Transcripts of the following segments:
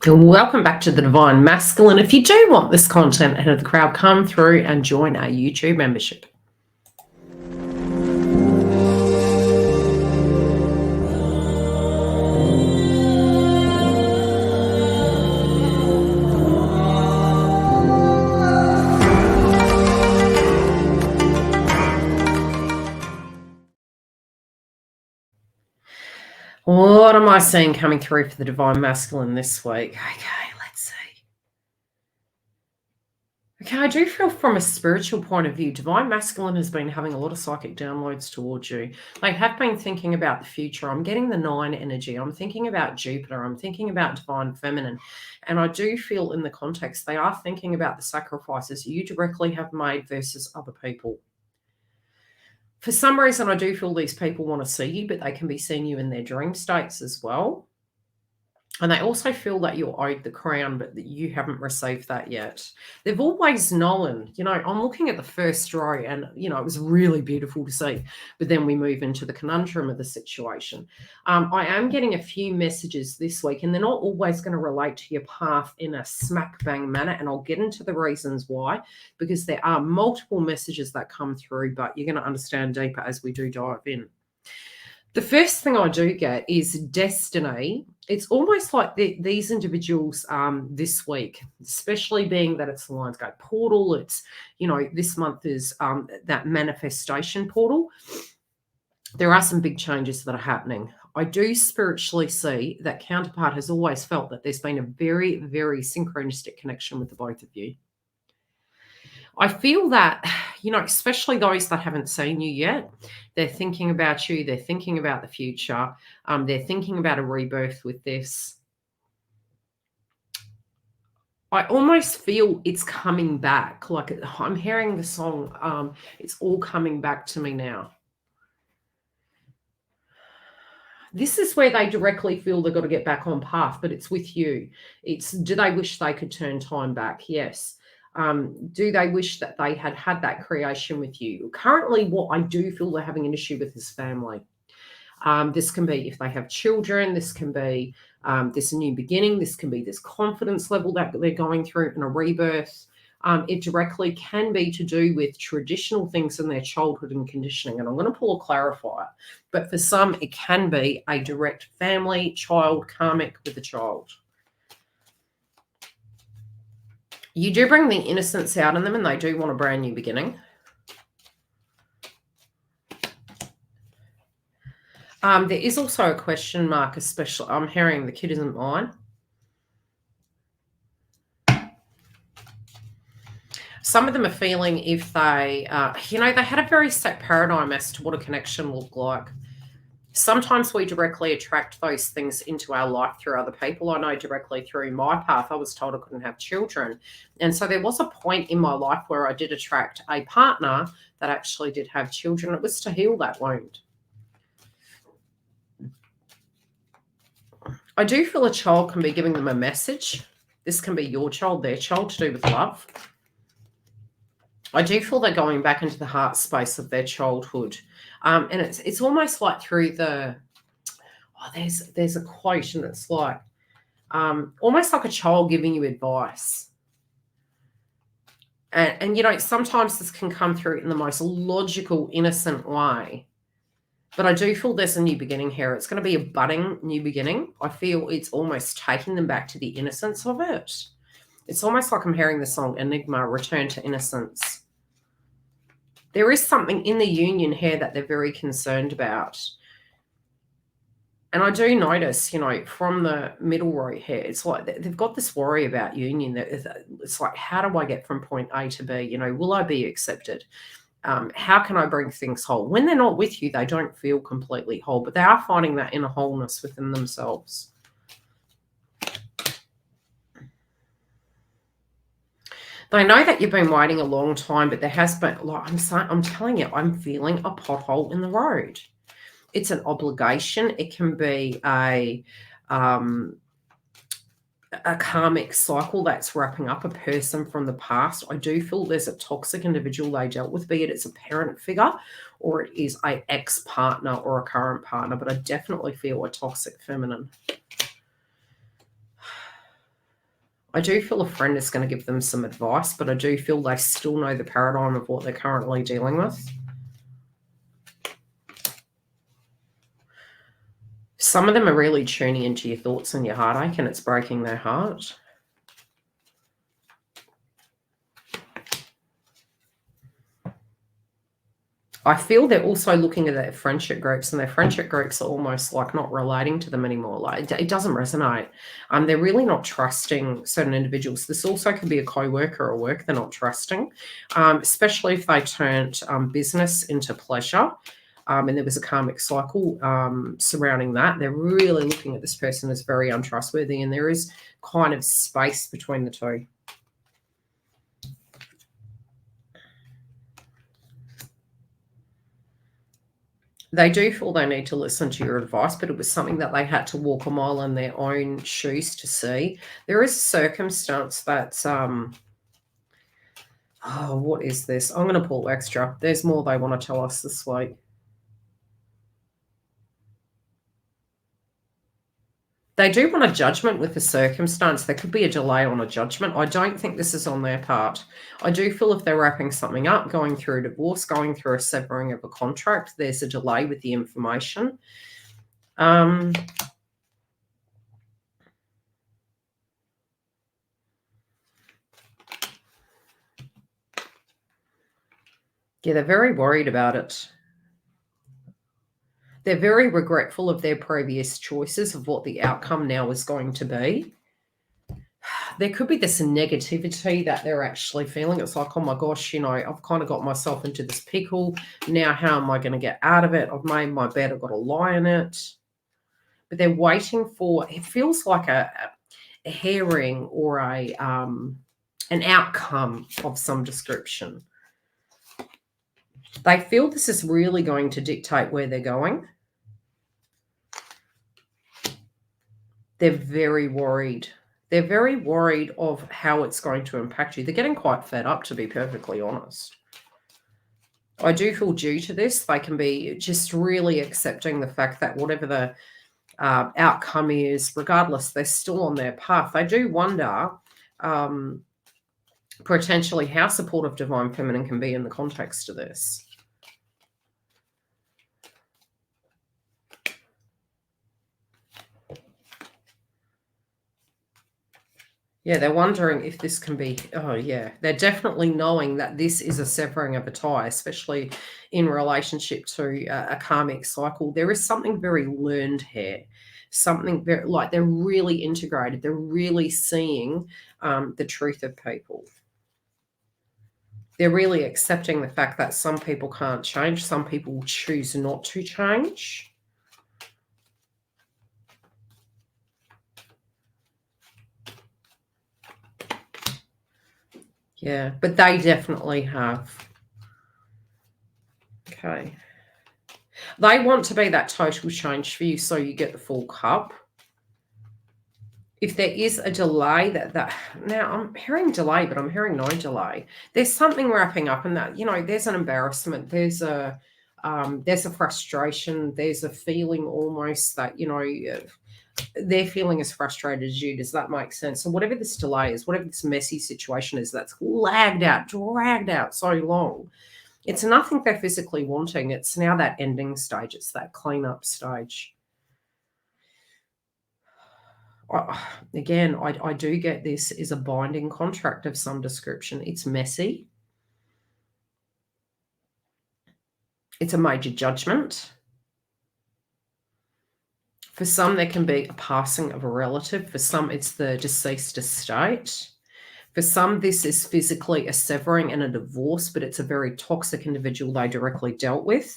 Welcome back to the Divine Masculine. If you do want this content ahead of the crowd, come through and join our YouTube membership. What am I seeing coming through for the Divine Masculine this week? Okay, let's see. Okay, I do feel from a spiritual point of view, Divine Masculine has been having a lot of psychic downloads towards you. They have been thinking about the future. I'm getting the 9 energy. I'm thinking about Jupiter. I'm thinking about Divine Feminine. And I do feel in the context, they are thinking about the sacrifices you directly have made versus other people. For some reason, I do feel these people want to see you, but they can be seeing you in their dream states as well. And they also feel that you're owed the crown, but that you haven't received that yet. They've always known, I'm looking at the first row and, it was really beautiful to see. But then we move into the conundrum of the situation. I am getting a few messages this week, and they're not always going to relate to your path in a smack bang manner. And I'll get into the reasons why, because there are multiple messages that come through, but you're going to understand deeper as we do dive in. The first thing I do get is destiny. It's almost like these individuals this week, especially being that it's the Lionsgate portal. It's, this month is that manifestation portal. There are some big changes that are happening. I do spiritually see that counterpart has always felt that there's been a very, very synchronistic connection with the both of you. I feel that, especially those that haven't seen you yet, they're thinking about you. They're thinking about the future. They're thinking about a rebirth with this. I almost feel it's coming back. Like I'm hearing the song, it's all coming back to me now. This is where they directly feel they've got to get back on path, but it's with you. Do they wish they could turn time back? Yes. Do they wish that they had had that creation with you? Currently, what I do feel they're having an issue with is family. This can be if they have children. This can be this new beginning. This can be this confidence level that they're going through in a rebirth. It directly can be to do with traditional things in their childhood and conditioning. And I'm going to pull a clarifier. But for some, it can be a direct family, child, karmic with the child. You do bring the innocence out in them, and they do want a brand new beginning. There is also a question mark, especially I'm hearing the kid isn't mine. Some of them are feeling if they, they had a very set paradigm as to what a connection looked like. Sometimes we directly attract those things into our life through other people. I know directly through my path, I was told I couldn't have children. And so there was a point in my life where I did attract a partner that actually did have children. It was to heal that wound. I do feel a child can be giving them a message. This can be your child, their child, to do with love. I do feel they're going back into the heart space of their childhood. And it's almost like through there's a quote, and it's like almost like a child giving you advice. And sometimes this can come through in the most logical, innocent way. But I do feel there's a new beginning here. It's going to be a budding new beginning. I feel it's almost taking them back to the innocence of it. It's almost like I'm hearing the song Enigma, Return to Innocence. There is something in the union here that they're very concerned about. And I do notice, from the middle row here, it's like they've got this worry about union. It's like, how do I get from point A to B? Will I be accepted? How can I bring things whole? When they're not with you, they don't feel completely whole, but they are finding that inner wholeness within themselves. They know that you've been waiting a long time, but there has been, I'm telling you, I'm feeling a pothole in the road. It's an obligation. It can be a karmic cycle that's wrapping up, a person from the past. I do feel there's a toxic individual they dealt with, be it's a parent figure or it is an ex-partner or a current partner, but I definitely feel a toxic feminine. I do feel a friend is going to give them some advice, but I do feel they still know the paradigm of what they're currently dealing with. Some of them are really tuning into your thoughts and your heartache, and it's breaking their heart. I feel they're also looking at their friendship groups, and their friendship groups are almost like not relating to them anymore. Like it doesn't resonate. They're really not trusting certain individuals. This also could be a co-worker or work they're not trusting, especially if they turned business into pleasure. And there was a karmic cycle surrounding that. They're really looking at this person as very untrustworthy, and there is kind of space between the two. They do feel they need to listen to your advice, but it was something that they had to walk a mile in their own shoes to see. There is a circumstance that's, oh, what is this? I'm going to pull extra. There's more they want to tell us this week. They do want a judgment with the circumstance. There could be a delay on a judgment. I don't think this is on their part. I do feel if they're wrapping something up, going through a divorce, going through a severing of a contract, there's a delay with the information. Yeah, they're very worried about it. They're very regretful of their previous choices of what the outcome now is going to be. There could be this negativity that they're actually feeling. It's like, oh my gosh, I've kind of got myself into this pickle. Now, how am I going to get out of it? I've made my bed. I've got to lie in it. But they're waiting for, it feels like a hearing or an outcome of some description. They feel this is really going to dictate where they're going. They're very worried. They're very worried of how it's going to impact you. They're getting quite fed up, to be perfectly honest. I do feel due to this, they can be just really accepting the fact that whatever the outcome is, regardless, they're still on their path. They do wonder potentially how supportive Divine Feminine can be in the context of this. Yeah, they're wondering if this can be, oh yeah, they're definitely knowing that this is a severing of a tie, especially in relationship to a karmic cycle. There is something very learned here, something very, like they're really integrated. They're really seeing the truth of people. They're really accepting the fact that some people can't change. Some people choose not to change. Yeah, but they definitely have. Okay. They want to be that total change for you so you get the full cup. If there is a delay that now I'm hearing delay, but I'm hearing no delay. There's something wrapping up in that, there's an embarrassment, there's a frustration, there's a feeling almost that, they're feeling as frustrated as you. Does that make sense? So whatever this delay is, whatever this messy situation is that's dragged out so long, it's nothing they're physically wanting. It's now that ending stage. It's that cleanup stage. Again, I do get this is a binding contract of some description. It's messy. It's a major judgment. For some, there can be a passing of a relative. For some, it's the deceased estate. For some, this is physically a severing and a divorce, but it's a very toxic individual they directly dealt with.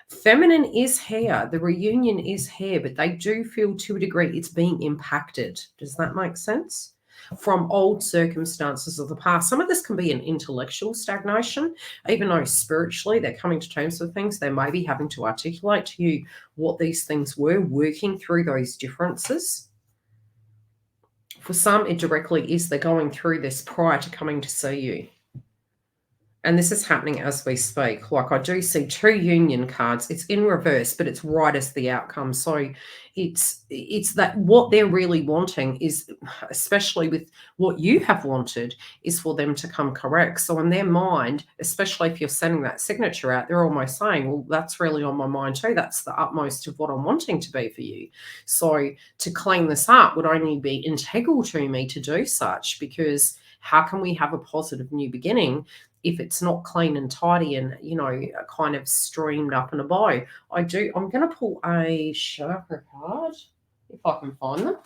Feminine is here. The reunion is here, but they do feel to a degree it's being impacted. Does that make sense? From old circumstances of the past. Some of this can be an intellectual stagnation, even though spiritually they're coming to terms with things. They may be having to articulate to you what these things were, working through those differences. For some, it directly is they're going through this prior to coming to see you. And this is happening as we speak. Like I do see two union cards. It's in reverse, but it's right as the outcome. So it's that what they're really wanting is, especially with what you have wanted, is for them to come correct. So in their mind, especially if you're sending that signature out, they're almost saying, well, that's really on my mind too. That's the utmost of what I'm wanting to be for you. So to clean this up would only be integral to me to do such, because how can we have a positive new beginning if it's not clean and tidy and, kind of streamed up in a bow? I'm going to pull a chakra card, if I can find them,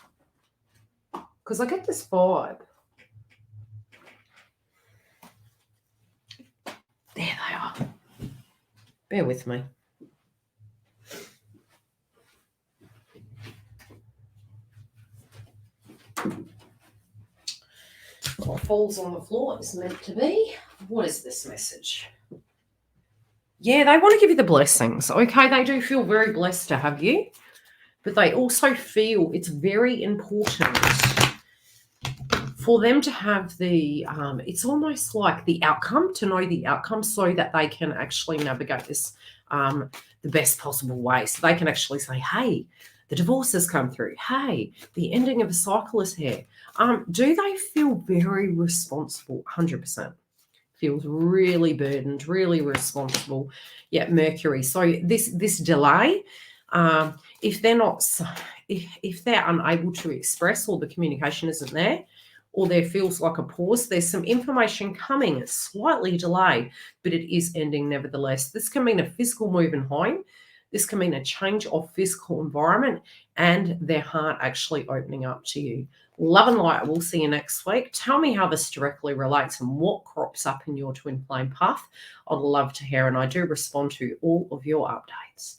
because I get this vibe. There they are. Bear with me. What falls on the floor is meant to be. What is this message? Yeah, they want to give you the blessings. Okay, they do feel very blessed to have you, but they also feel it's very important for them to have the, it's almost like the outcome, to know the outcome so that they can actually navigate this the best possible way. So they can actually say, hey, the divorce has come through. Hey, the ending of a cycle is here. Do they feel very responsible? 100%. Feels really burdened, really responsible. Yeah, Mercury. So this delay, if they're not, if they're unable to express, or the communication isn't there, or there feels like a pause, there's some information coming. It's slightly delayed, but it is ending nevertheless. This can mean a physical move in home. This can mean a change of physical environment and their heart actually opening up to you. Love and light. We'll see you next week. Tell me how this directly relates and what crops up in your twin flame path. I'd love to hear, and I do respond to all of your updates.